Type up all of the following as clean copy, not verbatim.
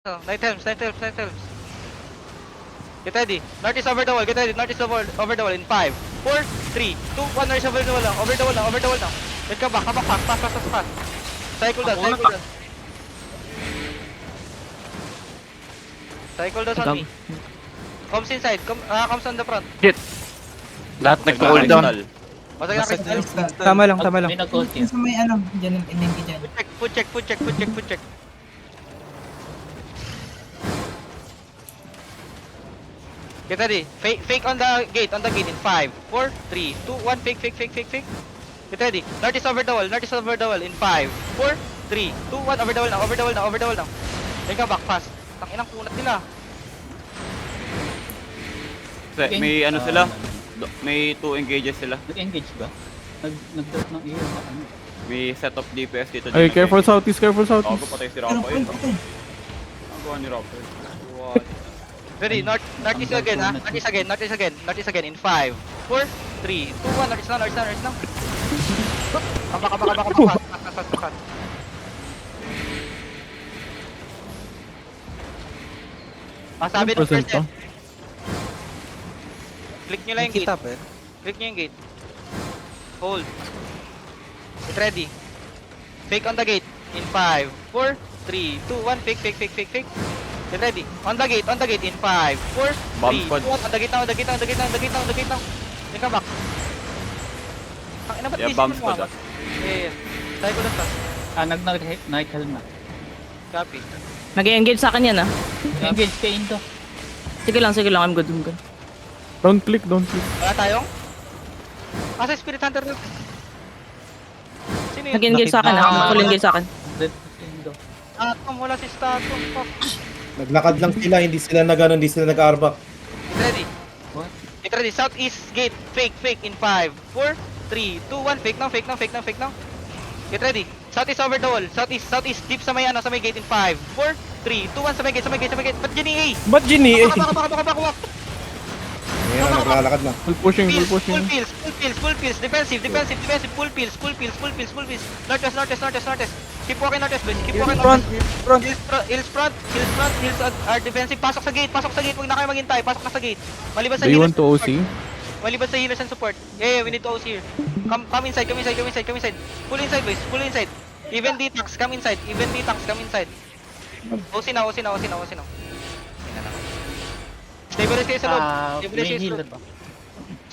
Night helms, night helms, night helms. Get ready. North is over the wall. Get ready. North is over the wall in 5, 4, 3, 2, 1. North is over the wall now. Over the wall now. Over the wall now. Let's come back. Come back. Fast. Cycle down. Cycle down. Cycle down on me. Comes inside. Comes on the front. Shit. Lahat nag-hold down. Masaya na crystal. Tama lang. May nag-hold yan. Sa may dyan ang enemy dyan. Foot check. Get ready. Fake on the gate in 5, 4, 3, 2, 1. Fake. Get ready. North is over the wall in 5, 4, 3, 2, 1. Over the wall now. Then come back fast. Tanginang kunat nila. May ano sila? May 2 engages sila. Nag-engage ba? Nag-drop ng iyo. May set of DPS dito. Ay, careful southeast. Ako patay si Rafa yun. Okay. Ang gawa ni Rafa yun. Ready. North is again ha. North is again in 5, 4, 3, 2, 1. North is now. Come back. Fast. Masabi ng first to? Click nyo lang yung gate. Click nyo yung gate. Hold. Get ready. Fake on the gate. In 5, 4, 3, 2, 1. Fake. Get ready. On the gate. In 5, 4, 3, 2, 1. On the gate now. Then come back. Ang ina ba't Yeah, miss bombs mo ko ako? da. Yeah. Tayo ko lang tas. Night helm na. Copy. Nag-engage sa akin yan ah. Engage kay Indo. Sige lang, I'm good. Don't click. Wala tayong? Asa Spirit Hunter na? Sino yun? Nag-engage sa akin ah. Full engage sa akin. Red Indo. Statum, wala si Statum. Fuck. Naglakad lang sila, hindi sila nag-arbak. Get ready. What? Get ready. Southeast gate. Fake. In 5, 4, 3, 2, 1. Fake now. Get ready. Southeast over the wall. Southeast. Deep sa may gate in 5, 4, 3, 2, 1. Sa may gate. Ba't dyan A? Ba't gini? Baka. Walk. Ayan, naglalakad na. Full pushing. Full pills. Defensive. Full pills. Northwest. Keep walking northwest, boys. Hills front. Hills are defensive. Pasok sa gate. Huwag na kayo maghintay. Pasok na sa gate. Maliban sa They healers. want to OC? Maliban sa healers and support. Yeah, we need to OC here. Come inside. Pull inside, boys. Even D-tanks, come inside. OC na. Stabilize kayo sa loob. May healer ba?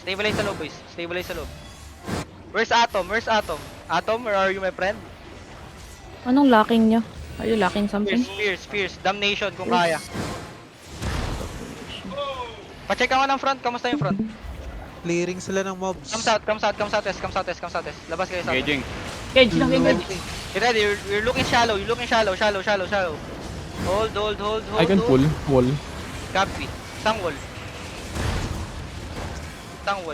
Stabilize sa loob. Where's Atom? Atom, where are you, my friend? Anong locking niya? Are you locking something? Spears. Damnation kung kaya. Pacheck ako ng front. Kamusta yung front? Clearing sila ng mobs. Come southwest. Labas kayo south. Engaging. Engage lang. Get ready. You're looking shallow. Shallow. Hold. I can pull. Wall. Copy. Isang wall. Stop.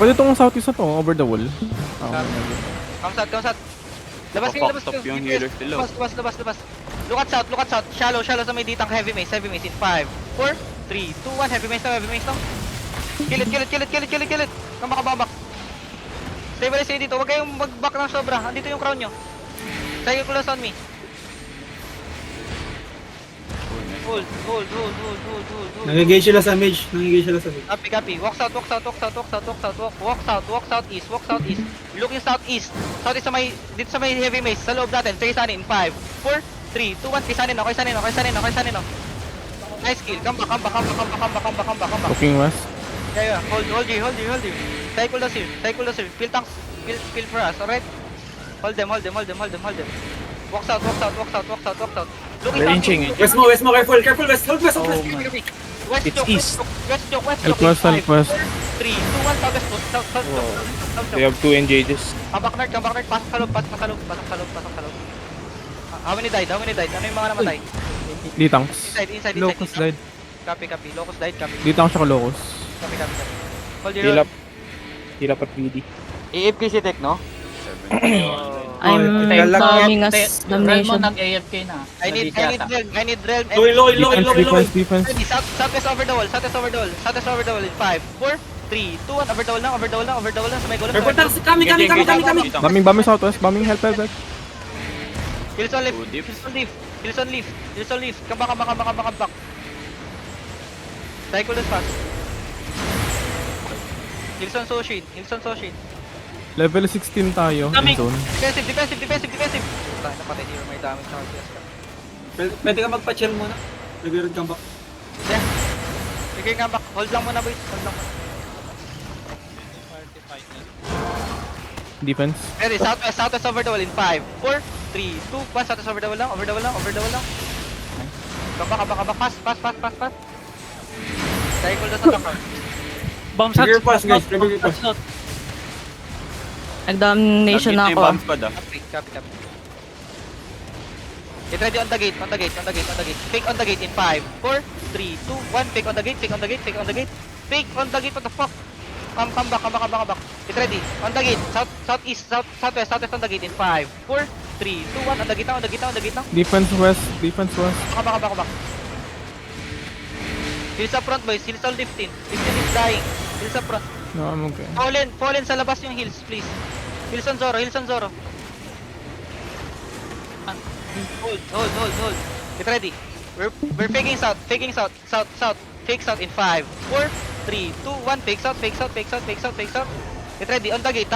Pwede itong southeast na to, over the wall. Come south. Labas kayo. Stop yung healers nila. Labas. Look at south. Shallow sa may ditang heavy mace in 5, 4, 3, 2, 1. Heavy mace na. Kill it. Kabak. Stabilize kayo dito. Huwag kayong mag-back ng sobra. Andito yung crown nyo. Cycle close on me. Hold. Nag-engage sila sa mage. Copy. Walk south east. Looking southeast. Southeast dito sa may heavy mace. Sa loob natin. Sige sanin. 5, 4, 3, 2, 1. Kisanin no. Nice kill. Come back. Looking west. Yeah. Hold you. Cycle does here. Fill tanks. Fill for us. Alright? Hold them. Walk south. Looking south. West mo, careful, west. Hold west. Oh my. West It's choke. east. West choke. Help west. 3, 2, 1. South. We have 2 engages. Come back north. Pasok sa loob. How many died? Ano yung mga namatay? D-tanks. Inside. Locus died. Copy. Locus died. Copy. D-tanks siya locus. Hold Heal your up at BD. AFK si Tech, no? I'm farming as Realm mo damnation. nag-AFK na. I need realm. Defense. Ready, southwest over the wall. In 5, 4, 3, 2, 1. Over the wall na. Sa may goal. Kami. Bombing southwest. Bombing help. Kills on left. Two deep. Heals on leaf. Heals on leaf. Come back. Cycle this fast. Heals on Soshin. Level 16 tayo. In zone. Defensive. Tayo napatay dito may damage sa RPS ka. Pwede ka magpa-chill muna. Nag-read ka ba? Yeah. Sige nga back. Hold lang muna boys. Hold lang muna. Defense. Ready, southwest over the wall in 5, 4, 3, 2, 1, southwest over the wall lang. Come back. Fast. Cycle the sa top. Bomb Trigger shots. pass, guys. Trigger pass. Nag-domination na Nag-hit na yung ako. bomb squad ah. Copy. Get ready on the gate. Fake on the gate in 5, 4, 3, 2, 1. Fake on the gate. Fake on the gate. What the fuck? Come back. Get ready. On the gate. Southwest on the gate in 5, 4, 3, 2, 1. On the gate now. Defense west. Back. Heals up front boys. Heals on 15. 15 is dying. Heals up front. No, I'm okay. Fallen sa labas yung heals, please. Heals on Zoro. Hold. Get ready. We're faking south. South. Fake south in 5, 4, 3, 2, 1. Fake south. Get ready. On the gate.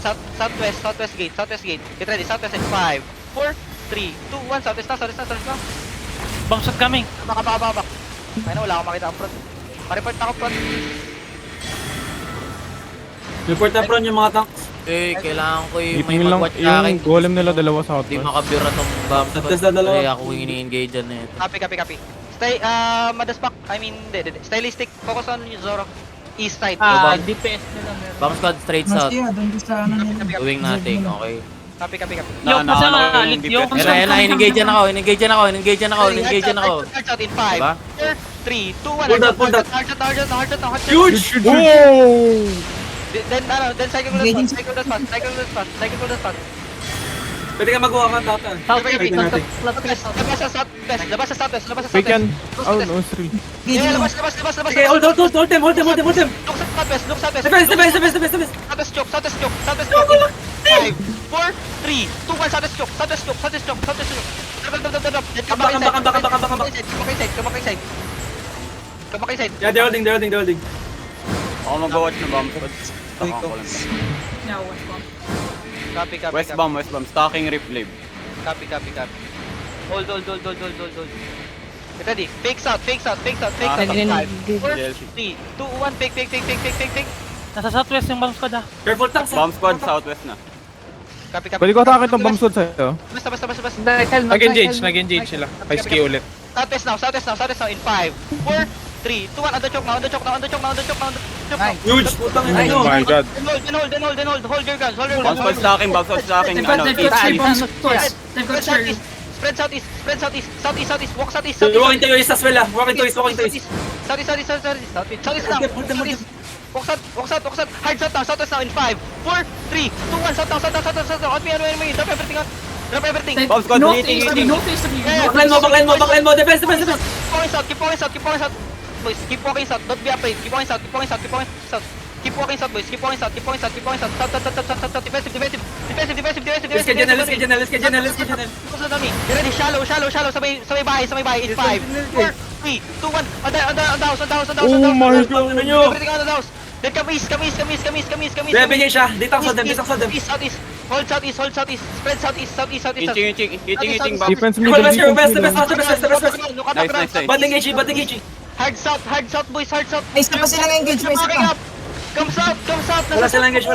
Southwest gate. Get ready. Southwest in 5, 4, 3, 2, 1. Southwest now. Bomb shot coming. Back. Ay na, wala akong makita ang front. Ma-report ako front. Report na front yung mga tanks. Kailangan ko yung may Ipin lang. mag-watch sa akin. Yung golem nila dalawa sa Hindi outpost. makabira tong bomb squad. Test na dalawa. Kaya ako yung ini-engage dyan na ito. Copy. Stay, madaspak. Stylistic. Focus on yung Zoro. East side. DPS nila meron. Bomb squad straight Mas south. yun, doon sa ano nila. Going natin, okay. Copy. Yung kasama, alit yung Ayan na, in-engage dyan ako. Hard shot in 5, Diba? 4, 3, 2, 1. Pull that. Hard shot. Huge! Then cycle das fast. Pwede ka magawa ka tata. Labas sa southwest. Fake yan. Oh, no, 3. Yeah, labas. Sige, hold them. Look southwest. Defense. Southwest choke. 5, 4, 3, 2, 1. Southwest choke. Come back inside. Yeah, they're holding. Ako mag-watch ng bomb squad. Takang ko lang. Copy. West bomb. Stocking replay. Copy. Hold. Get ready. Fake south. Nag-in- 5, 4, 3, 2, 1. Fake. Nasa southwest yung bomb squad ah. Careful tanks. Bomb squad southwest na. Copy. Pwede ko atake itong bomb sword sa'yo. Basta. Nag-engage sila. 5k ulit. Southwest now in 5, 4, 3, 2, 1. On the choke now. Huge! Putang ina Oh nyo. my god. Then hold. Hold your guns. Bomb squad sa akin. Spread southeast. Southeast. Walk southeast. Walking to east as well ah. Walking to east. Southeast now. Hold them. Walk south. Hard south now. Southwest now in 5, 4, 3, 2, 1. South now. On me. Drop everything. Bomb squad hitting. Yeah. Backline mo. Defense. Keep walking south. Boys, keep walking south. Don't be afraid. Keep walking south. Keep walking south, boys. Keep walking south. South. Defensive. Let's get general. Focus on me. Get ready. Shallow. Sabay bahay. In 5, 4, 3, 2, 1. On the house. Oh my god. Everything on the house. Then come east. Bebigay siya. Ditang sa them. Southeast. Hold southeast. Spread southeast. Hitting bomb. Defense middle. West. Look at the ground. Nice. Bad engage. Hard south, boys. May isa pa silang engage, may isa pa. Come south. Wala silang engage.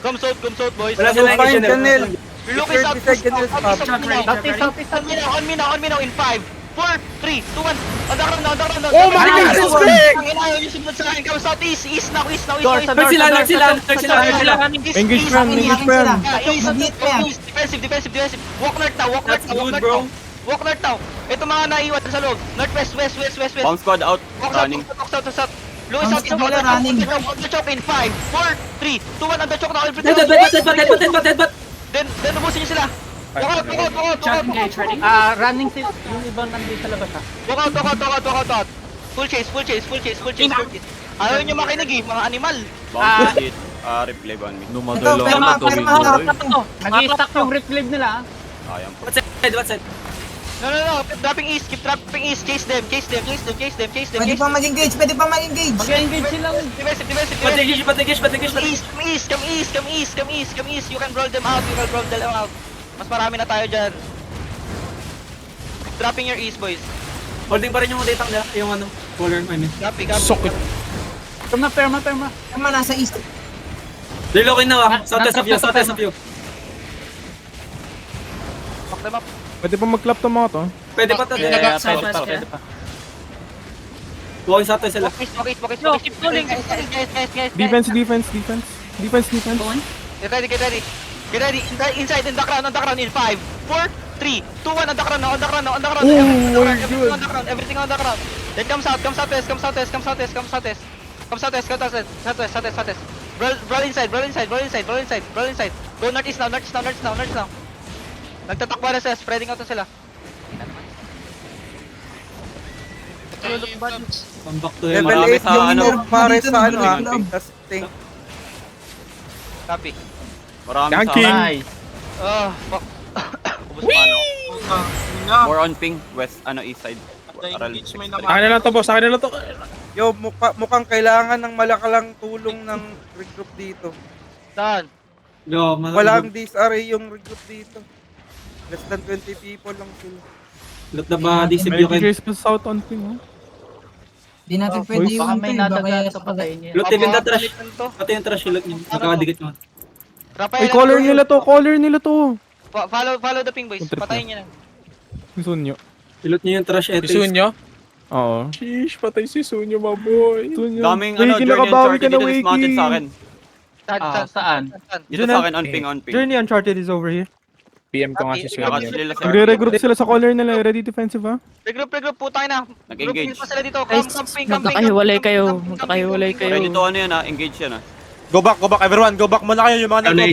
Come south, boys. Wala silang engage. Looking south. On me now. In 5, 4, 3, 2, 1. On the ground. Oh my god, this is big! Ang ina, yung sunod sa akin. Come southeast. East now. Nerd sila. Engage friend. Defensive. Walk north now. Walk north now. Ito mga naiwan sa loob. Northwest, west. Bomb squad out. Walk Running. south. Lewis out is running. on the choke in 5, 4, 3, 2, 1. On the choke now. Dead. Then ubusin nyo sila. Walk out. Running team. Yung ibang nandito sa labas ah. Walk out. Full chase. Ayaw nyo makinig mga animal. Bomb squad hit. Replay on me. Numadalo Pero ako to. maharap na to. Nag-i-stack yung replay nila ah. Sayang po. What side? No. Keep dropping east. Keep dropping east. Chase them. Pwede pa mag-engage, pwede pa mag-engage. Mag-engage sila. Defensive. Ba't engage, ba't engage, ba't engage, ba't Come engage. east. You can roll them out. Mas marami na tayo dyan. Dropping your east, boys. Holding pa rin yung data nila, yung ano, color, I mean. Copy. Sokit. Perma. Tama, nasa east. Relokin na southwest of you. Fuck them up. Pwede pa mag-clap to mga to. Pwede pa to. Yeah, Pwede pa. Walking southwest sila. Walk east. Yo, keep rolling. Guys. Defense. Get ready. Inside, in the crown, in 5, 4, 3, 2, 1, on the crown. Everything on the crown. Then come southwest. Roll inside. Go northeast now. Nagtatakbo na sila, spreading out na sila. Come back to him. Level Marami 8 sa yung ano, nerf pare dito, sa ano nag-break ah. lang. Tas tank. Copy. Marami Yanking. sa Nice. Fuck. Ubus pa ano. More on ping, west, east side. Aral. Akin na lang to, boss. Akin na lang to. Yo, mukhang kailangan ng malakalang tulong ng regroup dito. Saan? Yo, Walang disarray yung regroup dito. Less than 20 people lang sila. Loot the bodies if May you can. Grace pa south on ping, oh. Di natin pwede boys. yung Baka may baka nadaga yata sa patayin niya. Loot even the trash. To. Pati yung trash yung loot niyo. Nakakadikit mo. Ay, color nila to. Follow the ping, boys. Kontrip Patayin nyo na. Si Sunyo. Loot niyo yung trash eto. Isun nyo? Oo. Sheesh, patay si Sunyo, my boy. Sunyo. Daming Wakey, journey nakabawi uncharted ka na, dito dismounted sa akin. Saan? Dito sa akin on ping. Journey Uncharted is over here. PM ko nga si Sun. Nakasilila sa Nagre-regroup sila sa color nila. Ready defensive, ha? Regroup, putang na. Nag-engage. Pa sila dito. Guys, magkakahiwalay kayo. Ready to engage yan Go back everyone. Go back muna kayo yung mga Journey.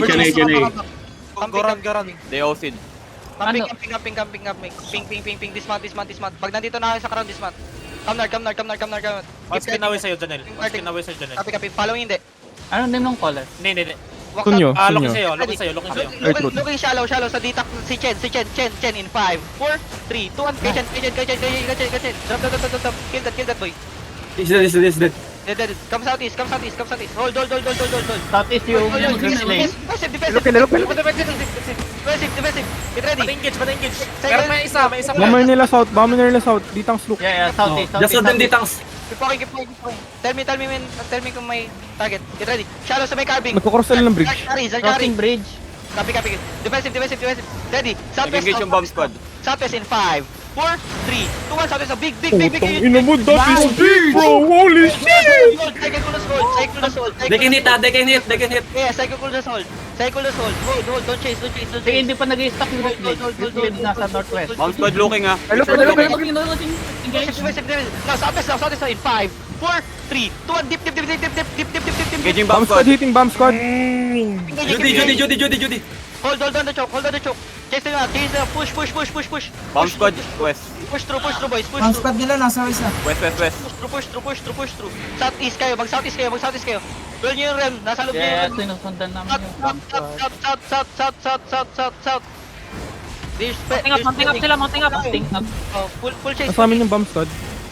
Goran. They OC'd. Ping. Dismount. Pag nandito na kayo sa crown, dismount. Come north. Mas kinawin sa'yo, Janel. Mas kinawin sa'yo, Janel. Copy. Following hindi. Ano din ng color? Hindi. Walk Sunyo. up. Looking Sunyo. sa'yo. Looking shallow sa ditak si Chen in 5, 4, 3, 2, 1. Kay Chen. Drop. Kill that boy. Is dead. Dead. Come southeast. Hold. Southeast yung green lane. Defensive. Get ready. Engage. Pero may isa pa. Bomber nila south. Ditang sloop. Yeah, southeast. Just hold them ditang. Keep walking. Tell me kung may target. Get ready. Shallow sa may carving. Magkukross sila ng bridge. Crossing bridge. Copy. Defensive. Ready. Southwest. Engage yung bomb squad. Southwest in 5, 4, 3, 2, 1. Southwest. Big. Ina mo, that is big, bro! Holy shit! Cycle hold. They can hit. Yeah, cycle hold. Hold. Don't chase. Sige, hindi pa nag-i-stack yung red blade. Red blade nasa northwest. Bomb squad looking Defensive. Now, Southwest in 5, 4, 3, 2, 1. Dip. Engaging Bomb bomb squad squad. hitting bomb squad. Judy. Hold on the choke. Chase them out. Push. Bomb squad west. Push through, boys. Push Ang through. squad nila nasa isa. West. Push through. Southeast kayo. Mag-southeast kayo. Roll nyo yung rem. Nasa loob nyo Yeah, yung rem. sinusundan namin yung bomb squad. South. Mounting up sila. Mounting up. Oh, full chase. Kasama yung bomb squad.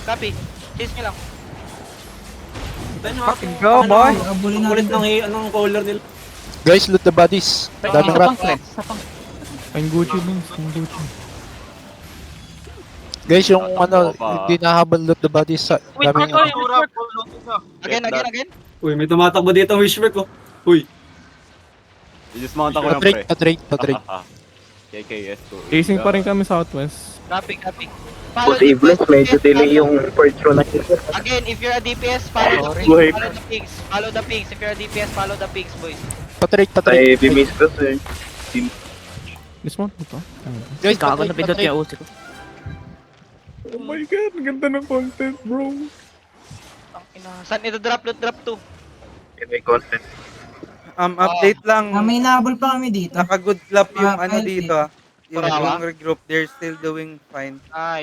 Copy. Chase nyo lang. Go, boy! Abulin Ang kulit natin. ng color nila. Guys, loot the bodies. Daming rat. Ang Gucci din. Guys, yung hindi nahabol loot the bodies. Wait, Daming Again. Uy, may tumatakbo dito ang wishwork ko. Uy. I-dismount ako ng pre. patrade. KKS to. Chasing pa rin kami southwest. Copy. Posible, medyo delay yung first roll. Again, if you're a DPS, follow the pigs. Follow the pigs. If you're a DPS, follow the pigs, boys. Patrade. Bimis ko, sir. Dismount mo to. Guys, Gago na pindot yung usi ko. Oh my god, ang ganda ng content, bro. Saan ito drop 2? May content. Update lang. May nahabol pa kami dito. Naka-good clap yung Ah, ano healthy. dito ah. Yung Parawa? regroup, they're still doing fine. Ay,